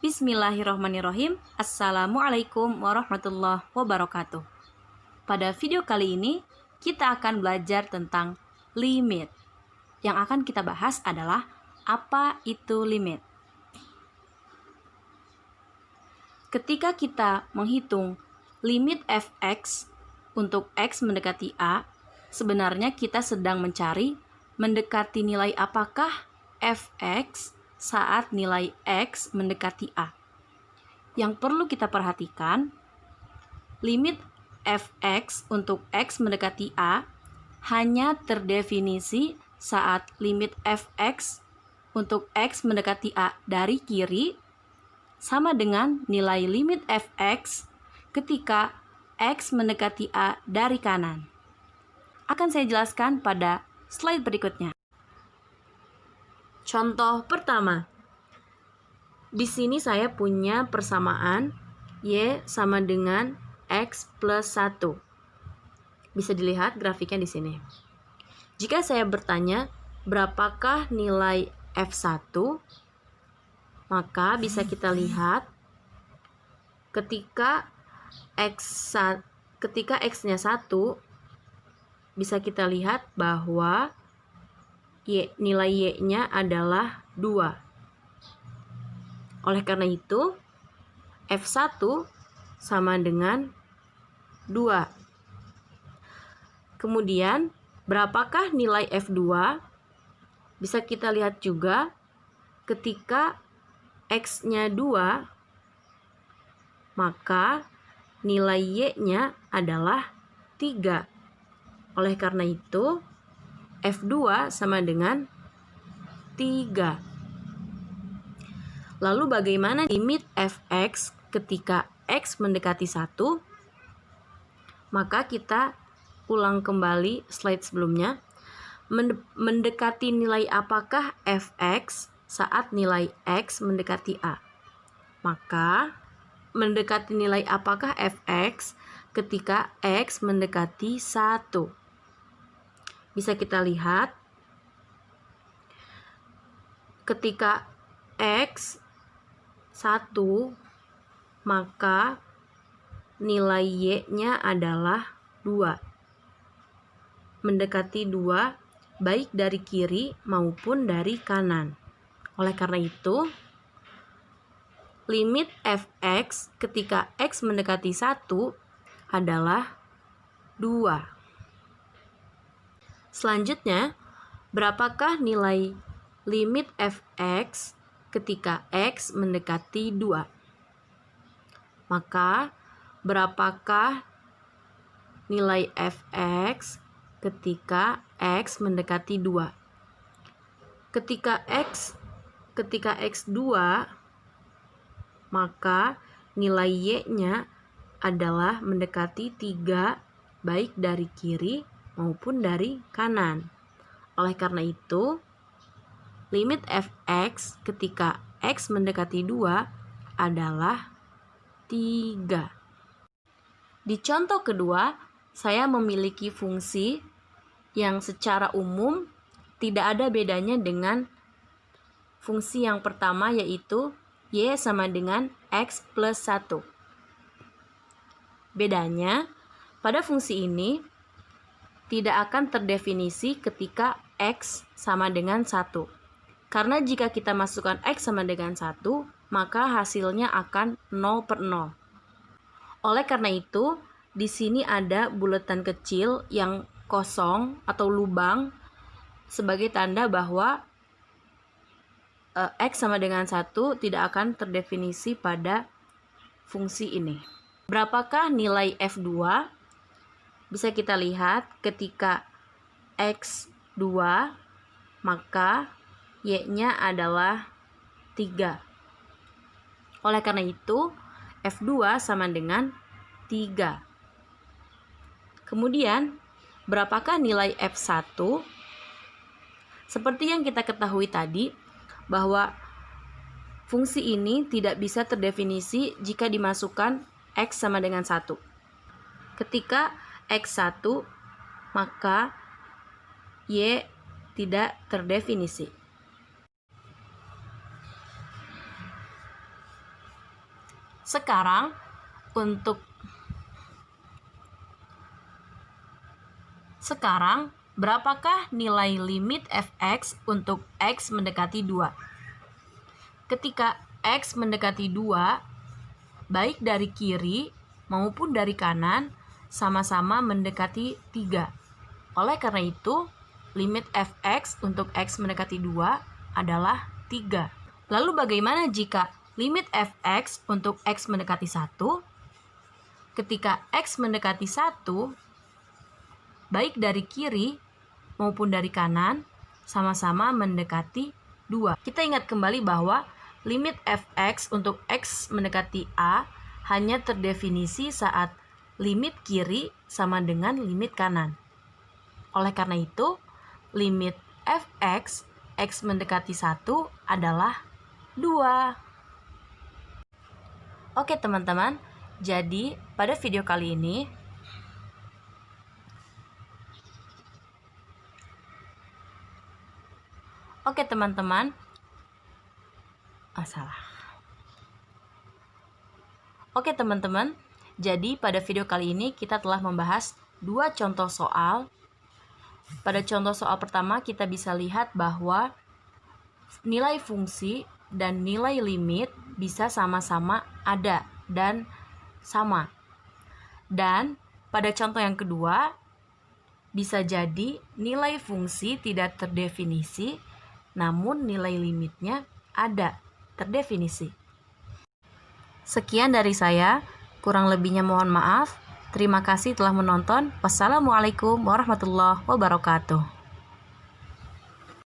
Bismillahirrahmanirrahim. Assalamualaikum warahmatullahi wabarakatuh. Pada video kali ini, kita akan belajar tentang limit. Yang akan kita bahas adalah apa itu limit. Ketika kita menghitung limit fx untuk x mendekati a, sebenarnya kita sedang mencari mendekati nilai apakah fx saat nilai x mendekati a. Yang perlu kita perhatikan, limit fx untuk x mendekati a hanya terdefinisi saat limit fx untuk x mendekati a dari kiri sama dengan nilai limit fx ketika x mendekati a dari kanan. Akan saya jelaskan pada slide berikutnya. Contoh pertama, di sini saya punya persamaan y sama dengan x plus 1. Bisa dilihat grafiknya di sini. Jika saya bertanya berapakah nilai f1, maka bisa kita lihat ketika x-nya 1, bisa kita lihat bahwa nilai y-nya adalah 2. Oleh karena itu, f1 sama dengan 2. Kemudian, berapakah nilai f2? Bisa kita lihat juga ketika x-nya 2, maka nilai y-nya adalah 3. Oleh karena itu, f2 sama dengan 3. Lalu bagaimana limit fx ketika x mendekati 1? Maka kita ulang kembali slide sebelumnya. Mendekati nilai apakah fx saat nilai x mendekati a? Maka mendekati nilai apakah fx ketika x mendekati 1? Bisa kita lihat ketika x 1, maka nilai y-nya adalah 2. Mendekati 2 baik dari kiri maupun dari kanan. Oleh karena itu, limit fx ketika x mendekati 1 adalah 2. Selanjutnya, berapakah nilai limit fx ketika x mendekati 2? Maka, berapakah nilai fx ketika x mendekati 2? Ketika x 2, maka nilai y-nya adalah mendekati 3 baik dari kiri maupun dari kanan. Oleh karena itu, limit fx ketika x mendekati 2 adalah 3. Di contoh kedua, saya memiliki fungsi yang secara umum tidak ada bedanya dengan fungsi yang pertama, yaitu y sama dengan x plus 1. Bedanya, pada fungsi ini tidak akan terdefinisi ketika x sama dengan 1. Karena jika kita masukkan x sama dengan 1, maka hasilnya akan 0/0. Oleh karena itu, di sini ada bulatan kecil yang kosong atau lubang sebagai tanda bahwa x sama dengan 1 tidak akan terdefinisi pada fungsi ini. Berapakah nilai f2? Bisa kita lihat ketika x 2, maka y-nya adalah 3. Oleh karena itu, f2 sama dengan 3. Kemudian, berapakah nilai f1? Seperti yang kita ketahui tadi, bahwa fungsi ini tidak bisa terdefinisi jika dimasukkan x sama dengan 1. Ketika x1, maka y tidak terdefinisi. Sekarang, berapakah nilai limit fx untuk x mendekati 2? Ketika x mendekati 2, baik dari kiri maupun dari kanan, sama-sama mendekati 3. Oleh karena itu, limit fx untuk x mendekati 2 adalah 3. Lalu bagaimana jika limit fx untuk x mendekati 1? Ketika x mendekati 1, baik dari kiri maupun dari kanan, sama-sama mendekati 2. Kita ingat kembali bahwa limit fx untuk x mendekati a hanya terdefinisi saat limit kiri sama dengan limit kanan. Oleh karena itu, limit fx x mendekati 1 adalah 2. Oke teman-teman, jadi pada video kali ini jadi pada video kali ini kita telah membahas 2 contoh soal. Pada contoh soal pertama kita bisa lihat bahwa nilai fungsi dan nilai limit bisa sama-sama ada dan sama. Dan pada contoh yang kedua, bisa jadi nilai fungsi tidak terdefinisi, namun nilai limitnya ada, terdefinisi. Sekian dari saya, kurang lebihnya mohon maaf. Terima kasih telah menonton. Wassalamualaikum warahmatullahi wabarakatuh.